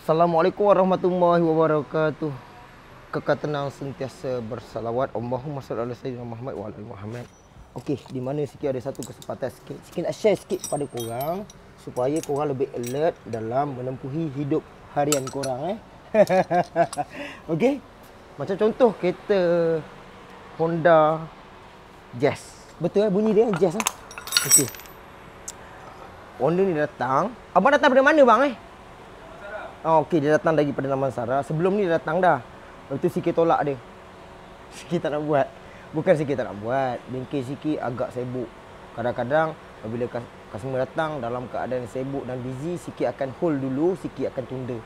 Assalamualaikum warahmatullahi wabarakatuh. Kekal tenang sentiasa bersalawat. Allahumma salli ala sayyidina Muhammad wa ala ali Muhammad. Okey, di mana sikit ada satu kesempatan sikit nak share sikit kepada korang supaya korang lebih alert dalam menempuhi hidup harian korang Okey. Macam contoh kereta Honda Jazz. Betul bunyi dia Jazz Okey. Honda ni datang. Abang datang dari mana bang Oh, okey, dia datang daripada Damansara. Sebelum ni dia datang dah. Lepas tu sikit tolak dia. Sikit tak nak buat. Bukan sikit tak nak buat. Bengkel sikit agak sibuk. Kadang-kadang apabila customer datang dalam keadaan sibuk dan busy, sikit akan hold dulu, sikit akan tunda.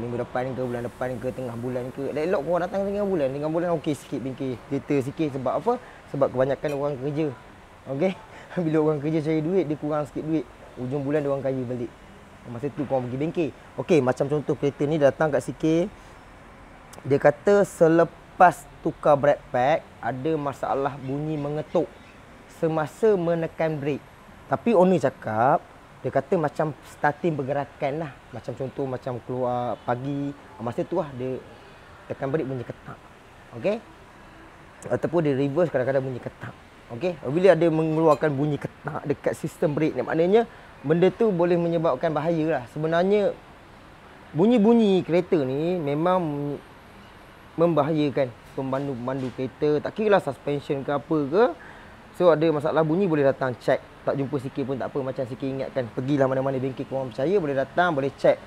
Minggu depan ke, bulan depan ke, tengah bulan ke. Elok korang datang tengah bulan. Tengah bulan okey sikit bengkel. Kereta sikit sebab apa? Sebab kebanyakan orang kerja. Okey. Bila orang kerja cari duit, dia kurang sikit duit. Ujung bulan dia orang kaya balik. Masa tu korang pergi bengkel. Okey, macam contoh kereta ni datang kat sikit. Dia kata selepas tukar brake pad, ada masalah bunyi mengetuk semasa menekan brake. Tapi owner cakap, dia kata macam starting pergerakan lah. Macam contoh macam keluar pagi. Masa tu lah dia tekan brake bunyi ketak. Okey. Ataupun dia reverse kadang-kadang bunyi ketak. Okey. Bila ada mengeluarkan bunyi ketak dekat sistem brake ni, maknanya benda tu boleh menyebabkan bahaya lah. Sebenarnya bunyi-bunyi kereta ni memang membahayakan pemandu-pemandu kereta. Tak kira lah suspension ke apa ke. So ada masalah bunyi boleh datang check. Tak jumpa sikit pun tak apa. Macam sikit ingatkan, pergilah mana-mana bengkel korang percaya, boleh datang, boleh check.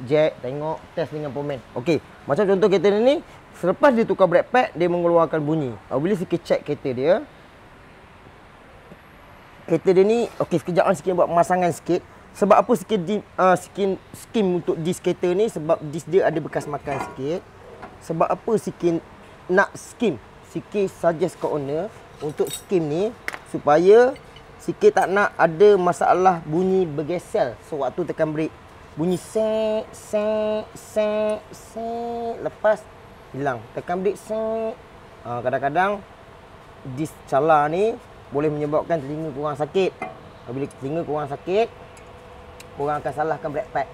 Jack, tengok, test dengan pomen. Okey, macam contoh kereta ni, selepas dia tukar brake pad, dia mengeluarkan bunyi. Bila sikit check kereta dia, kereta dia ni, okey sekejap sikit buat pemasangan sikit. Sebab apa sikit skim untuk disk kereta ni? Sebab disk dia ada bekas makan sikit. Sebab apa sikit nak skim? Sikit suggest ke owner untuk skim ni supaya sikit tak nak ada masalah bunyi bergesel sewaktu tekan brake. Bunyi sek sek sek sek, lepas hilang. Tekan brake sek. Kadang-kadang disk cala ni boleh menyebabkan telinga korang sakit. Bila telinga korang sakit, korang akan salahkan brake pad.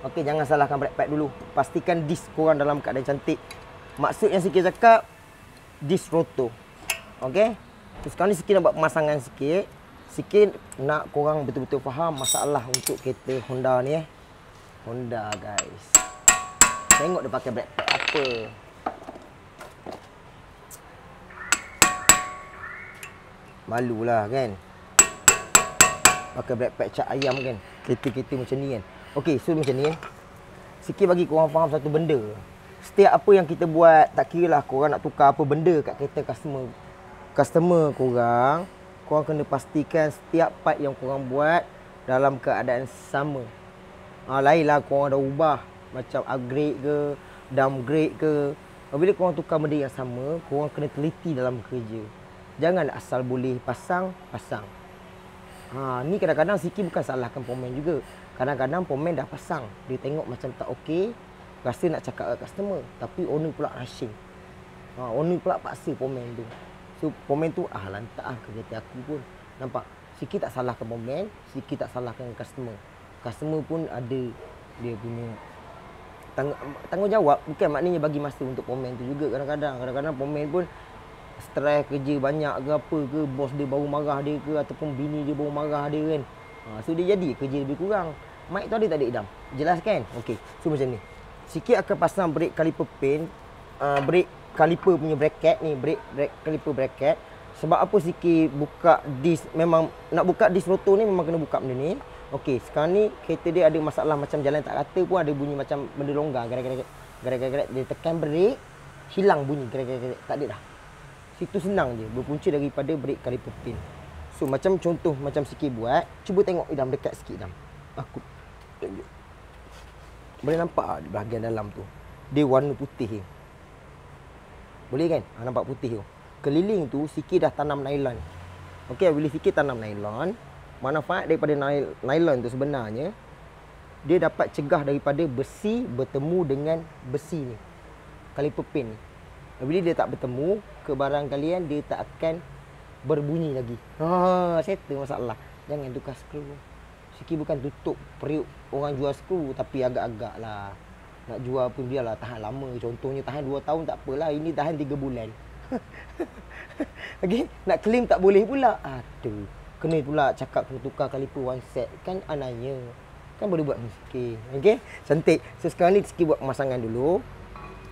Okey, jangan salahkan brake pad dulu. Pastikan disk korang dalam keadaan cantik. Maksud yang sikit cakap, disk rotor. Okey. So, sekarang ni sikit nak buat pemasangan sikit. Sikit nak korang betul-betul faham masalah untuk kereta Honda ni Honda guys. Tengok dia pakai brake pad apa. Malulah kan. Pakai brake pad cat ayam kan. Kereta-kereta macam ni kan. Okey, so macam ni sikit bagi korang faham satu benda. Setiap apa yang kita buat, tak kira lah korang nak tukar apa benda kat kereta customer korang, korang kena pastikan setiap part yang korang buat dalam keadaan sama. Lainlah korang dah ubah, macam upgrade ke, downgrade ke. Bila korang tukar benda yang sama, korang kena teliti dalam kerja. Jangan asal boleh pasang. Ni kadang-kadang sikit bukan salahkan pomen juga. Kadang-kadang pomen dah pasang, dia tengok macam tak okey, rasa nak cakap kat customer, tapi owner pula rushing. Owner pula paksa pomen tu. So pomen tu lantak kereta aku pun. Nampak? Sikit tak salahkan pomen, sikit tak salahkan customer. Customer pun ada dia punya tanggungjawab. Bukan maknanya bagi masa untuk pomen tu juga. Kadang-kadang pomen pun stres kerja banyak ke apa ke, bos dia baru marah dia ke, ataupun bini dia baru marah dia kan. So dia jadi kerja lebih kurang. Mic tu ada tak ada Idam? Jelas kan? Okey. So macam ni. Sikit akan pasang brake caliper pin, brake caliper punya bracket ni, brake caliper bracket. Sebab apa sikit buka disk, memang nak buka disk rotor ni memang kena buka benda ni. Okey, sekarang ni kereta dia ada masalah macam jalan tak rata pun ada bunyi macam benda longgar, gerak-gerak. Dia tekan brake, hilang bunyi gerak-gerak. Tak ada dah. Situ senang je, berpunca daripada brake caliper pin. So macam contoh macam sikit buat, cuba tengok Idam dekat sikit Idam. Aku tunjuk. Boleh nampak tak di bahagian dalam tu? Dia warna putih je. Boleh kan? Nampak putih tu. Keliling tu sikit dah tanam nylon. Okey, bila sikit tanam nylon, manfaat daripada nylon tu sebenarnya dia dapat cegah daripada besi bertemu dengan besi ni. Caliper pin ni. Bila dia tak bertemu ke barang kalian, dia tak akan berbunyi lagi. Settle masalah. Jangan tukar skru. Sikit bukan tutup periuk orang jual skru, tapi agak-agak lah. Nak jual pun biarlah tahan lama. Contohnya tahan 2 tahun tak apalah. Ini tahan 3 bulan. Okey, nak claim tak boleh pula. Aduh. Kena pula cakap kena tukar kaliper one set. Kan anaknya. Kan boleh buat sikit. Okey, cantik. So sekarang ni sikit buat pemasangan dulu.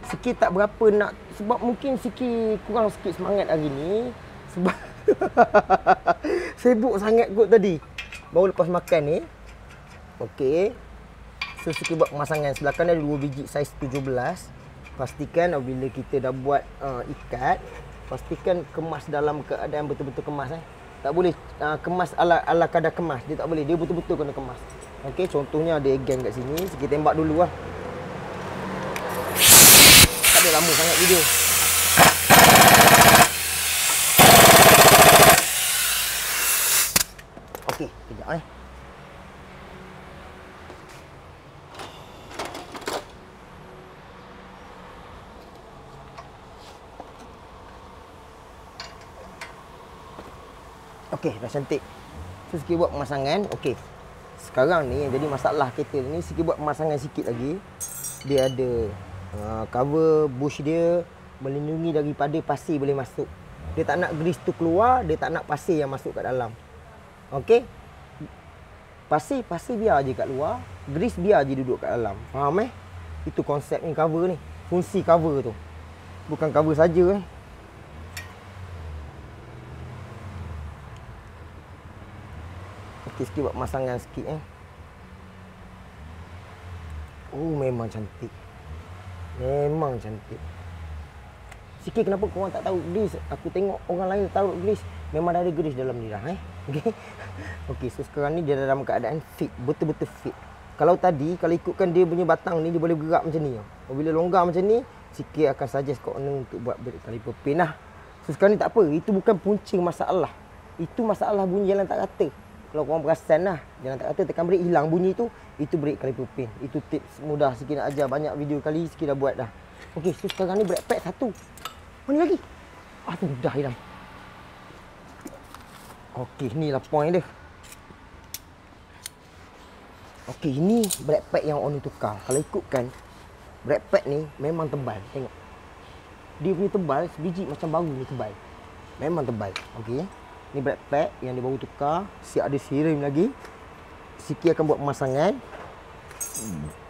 Sikit tak berapa nak, sebab mungkin sikit kurang sikit semangat hari ni. Sebab sibuk sangat kot tadi. Baru lepas makan ni. Okey. So sikit buat pemasangan. Sebelah kanan ada 2 biji saiz 17. Pastikan apabila kita dah buat ikat, pastikan kemas dalam keadaan betul-betul kemas. Tak boleh kemas ala kadar kemas. Dia tak boleh. Dia betul-betul kena kemas. Okey, contohnya ada again kat sini. Sikit tembak dulu lah. Tak ada lama sangat video. Okey, kejap Okey, dah cantik. So sikit buat pemasangan. Okey. Sekarang ni yang jadi masalah kereta ni, sikit buat pemasangan sikit lagi. Dia ada cover bush dia melindungi daripada pasir boleh masuk. Dia tak nak grease tu keluar, dia tak nak pasir yang masuk kat dalam. Okey. Pasir biar je kat luar, grease biar je duduk kat dalam. Faham Itu konsep ni cover ni. Fungsi cover tu. Bukan cover saja Okey, sikit buat pemasangan sikit Oh, memang cantik. Memang cantik. Sikit kenapa korang tak tahu grease? Aku tengok orang lain taruh grease. Memang dah ada grease dalam ni dah Okey. Okey, so sekarang ni dia dalam keadaan fit, betul-betul fit. Kalau tadi, kalau ikutkan dia punya batang ni, dia boleh bergerak macam ni. Bila longgar macam ni, sikit akan suggest kau untuk buat brake caliper pin lah. So sekarang ni tak apa, itu bukan punca masalah. Itu masalah bunyi jalan tak rata. Kalau korang perasan lah, jalan tak rata tekan brake hilang bunyi tu, itu brake caliper pin. Itu tips mudah sikit nak ajar, banyak video kali sikit dah buat dah. Okey, so sekarang ni brake pad satu. Mana lagi? Aduh, dah hilang. Okey, inilah point dia. Okey, ini brake pad yang on tukar. Kalau ikutkan, brake pad ni memang tebal. Tengok. Dia punya tebal, sebiji macam baru ni tebal. Memang tebal. Okey. Ni brake pad yang dia baru tukar. Siap ada sirim lagi. Sikit akan buat pemasangan.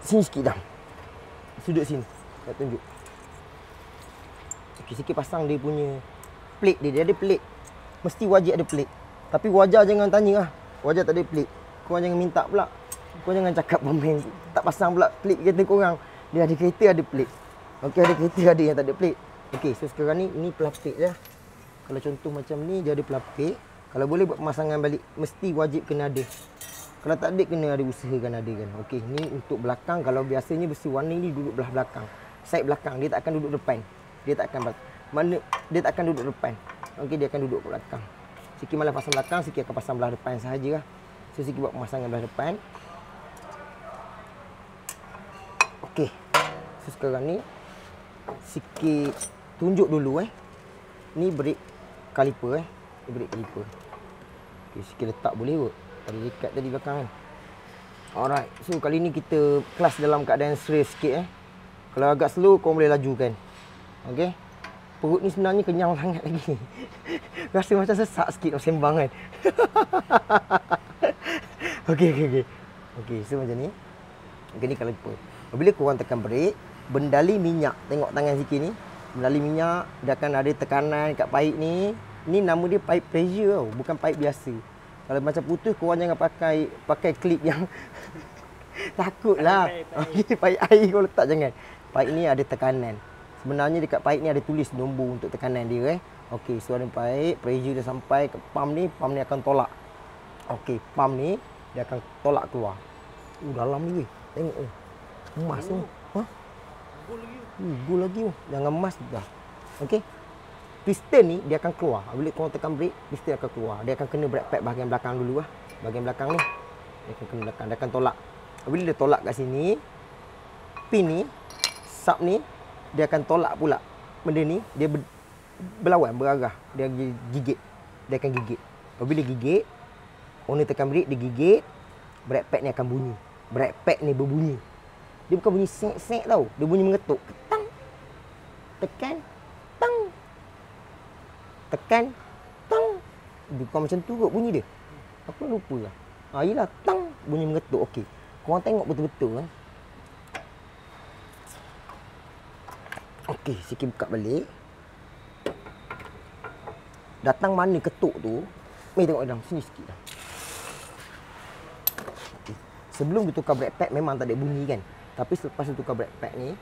Sini sikit dah. Sudut sini. Nak tunjuk. Okey, sikit pasang dia punya plate dia. Dia ada plate. Mesti wajib ada plate. Tapi wajar jangan tanya lah. Wajar tak ada plate. Korang jangan minta pula. Korang jangan cakap pemain tak pasang pula plate kereta korang. Dia ada kereta ada plate. Okey, ada kereta ada yang tak ada plate. Okey, so sekarang ni ini pelapik je. Kalau contoh macam ni dia ada pelapik. Kalau boleh buat pemasangan balik mesti wajib kena ada. Kalau tak ada kena ada usahakan ada kan. Okey, ni untuk belakang. Kalau biasanya besi warning ni duduk belah belakang. Side belakang, dia tak akan duduk depan. Dia tak akan duduk depan. Okey, dia akan duduk ke belakang. Sikit malah pasang belakang, sikit akan pasang belah depan sahaja lah. So sikit buat pemasangan belah depan. Okey. So sekarang ni sikit tunjuk dulu Ni brake caliper Ni brake caliper. Okey, sikit letak boleh kot. Tadi dekat tadi belakang kan. Alright. So kali ni kita kelas dalam keadaan serius sikit Kalau agak slow kau boleh lajukan. Okey. Perut ni sebenarnya kenyang sangat lagi. Rasa macam sesak sikit nak sembang kan. Okey. Okey, so macam ni. Okey, ni caliper. Bila korang tekan brake, bendali minyak. Tengok tangan sikit ni. Bendali minyak, dia akan ada tekanan kat pipe ni. Ni nama dia pipe pressure tau, bukan pipe biasa. Kalau macam putus, korang jangan pakai klip yang takutlah. Okey, pipe air kau letak jangan. Pipe ni ada tekanan. Sebenarnya dekat pipe ni ada tulis nombor untuk tekanan dia Okey, so ada pipe, pressure dia sampai ke pump ni akan tolak. Okey, pump ni dia akan tolak keluar. Dalam ni weh. Tengok emas tu. Gol lagi. Jangan emas dah. Okey. Piston ni dia akan keluar. Bila korang tekan brake, piston akan keluar. Dia akan kena brake pad bahagian belakang dulu Bahagian belakang ni. Dia akan kena belakang, dia akan tolak. Bila dia tolak kat sini, pin ni, sub ni, dia akan tolak pula. Benda ni dia berlawan, berarah. Dia gigit. Dia akan gigit. Bila gigit, owner tekan brake, dia gigit. brake pad ni akan bunyi. Brake pad ni berbunyi. Dia bukan bunyi sek-sek tau. Dia bunyi mengetuk. Ketang. Tekan. Tang. Tekan. Tang. Bukan macam tu kot bunyi dia. Aku lupa lah. Yelah. Tang. Bunyi mengetuk. Okey. Korang tengok betul-betul kan. Okey. Sikit buka balik. Datang mana ketuk tu. Mari tengok dalam. Sini sikit dah. Okay. Sebelum ditukar brake pad memang tak ada bunyi kan. Tapi selepas ditukar brake pad ni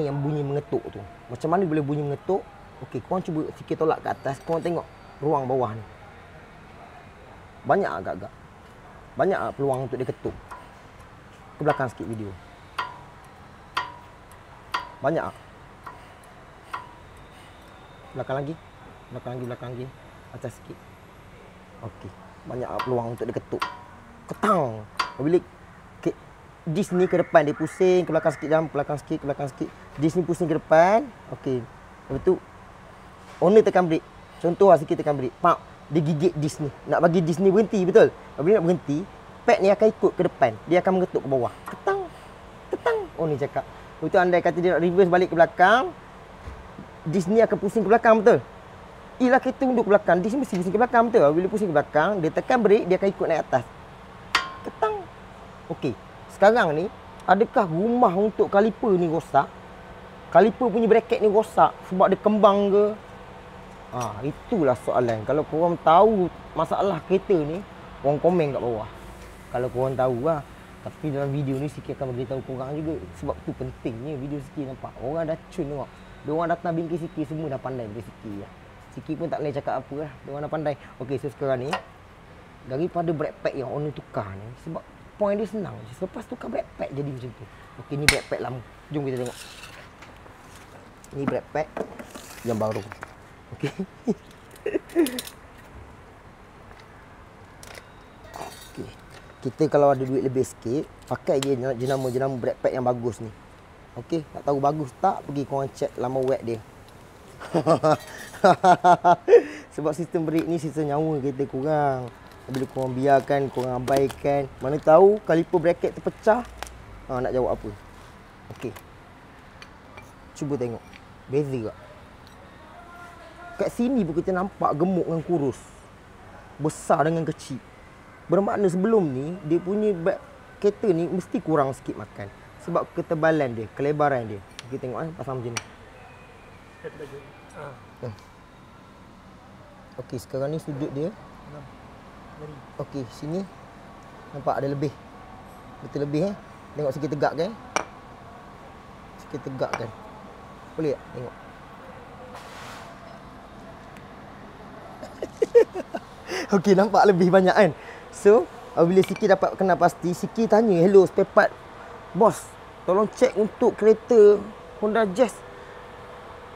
yang bunyi mengetuk tu. Macam mana boleh bunyi mengetuk? Okey, korang cuba sikit tolak ke atas. Korang tengok ruang bawah ni. Banyak agak-agak. Banyak peluang untuk dia ketuk. Ke belakang sikit video. Banyak. Belakang lagi. Belakang lagi. Atas sikit. Okey. Banyak peluang untuk dia ketuk. Ketang. Bila disk ni ke depan dia pusing, ke belakang sikit jam, ke belakang sikit. Disk ni pusing ke depan. Okey. Lepas tu owner tekan brake. Contoh lah sikit tekan brake. Pak, dia gigit disk ni. Nak bagi disk ni berhenti, betul? Apabila nak berhenti, pad ni akan ikut ke depan. Dia akan mengetuk ke bawah. Ketang. Ketang. Owner cakap. Lepas tu andai kata dia nak reverse balik ke belakang, disk ni akan pusing ke belakang, betul? Ialah kereta untuk ke belakang, disk ni mesti pusing ke belakang, betul? Bila pusing ke belakang, dia tekan brake, dia akan ikut naik atas. Ketang. Okey. Sekarang ni, adakah rumah untuk kaliper ni rosak? Kaliper punya bracket ni rosak sebab dia kembang ke? Itulah soalan. Kalau korang tahu masalah kereta ni, korang komen kat bawah. Kalau korang tahu lah. Tapi dalam video ni Siki akan beritahu korang juga. Sebab tu pentingnya video Siki nampak. Orang dah cun tengok. Diorang datang bingkai Siki, semua dah pandai bingkai Siki lah. Siki pun tak boleh cakap apa lah. Diorang dah pandai. Okey, so sekarang ni, daripada brake pad yang owner tukar ni, sebab point dia senang. Selepas tukar brake pad jadi macam tu. Okey, ni brake pad lama. Jom kita tengok. Ni brake pad yang baru. Okey. Okey. Kita kalau ada duit lebih sikit, pakai je jenama brake pad yang bagus ni. Okey, tak tahu bagus tak, pergi korang check lama wet dia. Sebab sistem brake ni sistem nyawa kereta korang. Bila korang biarkan, korang abaikan, mana tahu kaliper bracket terpecah. Nak jawab apa? Okey. Cuba tengok. Beza tak? Kat sini pun kita nampak gemuk dengan kurus. Besar dengan kecil. Bermakna sebelum ni, dia punya kereta ni mesti kurang sikit makan. Sebab ketebalan dia, kelebaran dia. Kita tengok pasang macam ni. Okey, sekarang ni sudut dia. Okey, sini nampak ada lebih. Betul lebih Tengok sikit tegak kan? Sikit tegak kan? Boleh tak? Tengok. Okey, nampak lebih banyak kan? So, bila Siki dapat kenal pasti, Siki tanya, hello spare part. Bos, tolong cek untuk kereta Honda Jazz.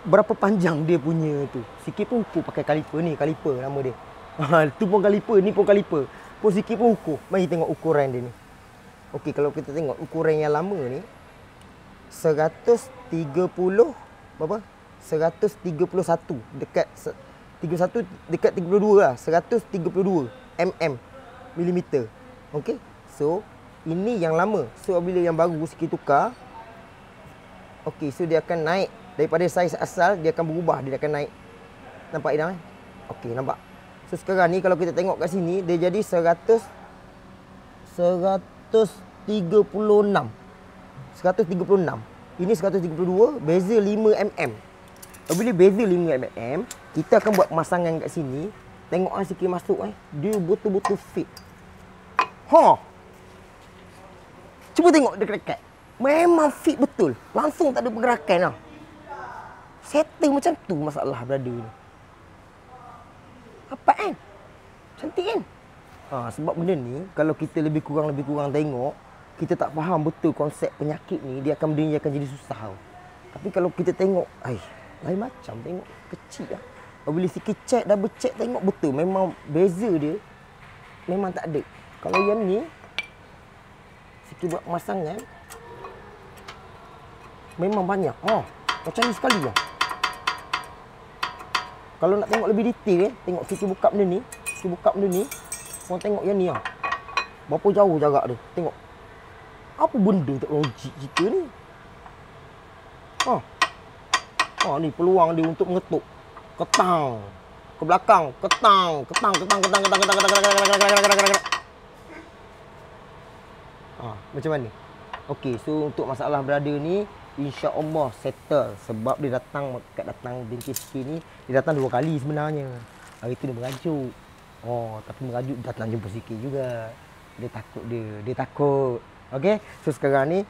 Berapa panjang dia punya tu? Siki pun ukur pakai kaliper ni, kaliper nama dia. Tu pun kaliper, ni pun kaliper. Pun Siki pun ukur. Mari tengok ukuran dia ni. Okey, kalau kita tengok ukuran yang lama ni 130 berapa? 131 dekat 31 dekat 32 lah. 132 millimeter. Okey. So, ini yang lama. So, bila yang baru Siki tukar, okey, so dia akan naik daripada saiz asal, dia akan berubah, dia akan naik. Nampak Idang Okey, nampak. So sekarang ni kalau kita tengok kat sini, dia jadi 136. 136. Ini 132, beza 5 mm. Bila beza 5 mm, kita akan buat pemasangan kat sini. Tengok Siki masuk dia betul-betul fit. Cuba tengok dekat-dekat. Memang fit betul. Langsung tak ada pergerakan lah. Settle macam tu masalah brother ni. Apa kan? Cantik kan? Sebab benda ni, kalau kita lebih kurang tengok, kita tak faham betul konsep penyakit ni, benda ni akan jadi susah tau. Tapi kalau kita tengok, lain macam, tengok kecil lah. Bila sikit check, double check, tengok betul. Memang beza dia, memang tak ada. Kalau yang ni, sikit buat pemasangan, memang banyak. Macam ni sekali lah. Kalau nak tengok lebih detail tengok Siki buka benda ni. Siki buka benda ni. Korang tengok yang ni lah. Berapa jauh jarak dia. Tengok. Apa benda teknologi kita ni? Ni peluang dia untuk mengetuk. Ketang. Ke belakang. Ketang. Macam mana? Okey, so untuk masalah brother ni, insya-Allah settle. Sebab dia datang Bengkel sikit ni, dia datang 2 kali sebenarnya. Hari tu dia merajuk. Tapi merajuk datang jumpa sikit juga. Dia takut. Okey, so sekarang ni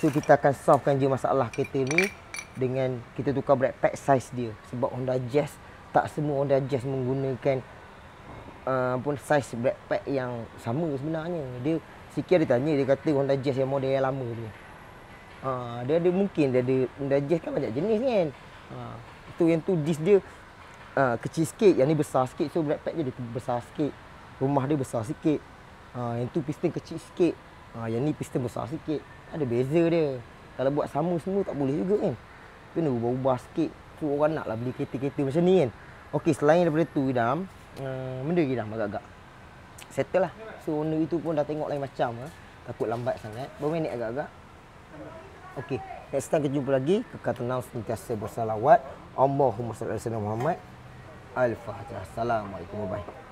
kita akan solvekan je masalah kereta ni dengan kita tukar brake pad size dia. Sebab Honda Jazz, tak semua Honda Jazz menggunakan size brake pad yang sama sebenarnya. Sikit dia tanya, dia kata Honda Jazz yang model yang lama tu. Dia ada Honda Jazz kan banyak jenis kan. Yang tu disc dia kecil sikit, yang ni besar sikit, so brake pad je dia besar sikit. Rumah dia besar sikit. Yang tu piston kecil sikit. Yang ni piston besar sikit. Ada beza dia. Kalau buat sama semua tak boleh juga kan. Kena ubah-ubah sikit. So orang naklah beli kereta-kereta macam ni kan. Okey, selain daripada tu Idam, benda Idam agak-agak settle lah. So owner itu pun dah tengok lain macam. Takut lambat sangat. Berapa minit agak-agak? Okey, next time kita jumpa lagi. Kekal tenang sentiasa bersalawat. Allahumma salli ala Muhammad. Al-Fatihah. Assalamualaikum warahmatullahi wabarakatuh.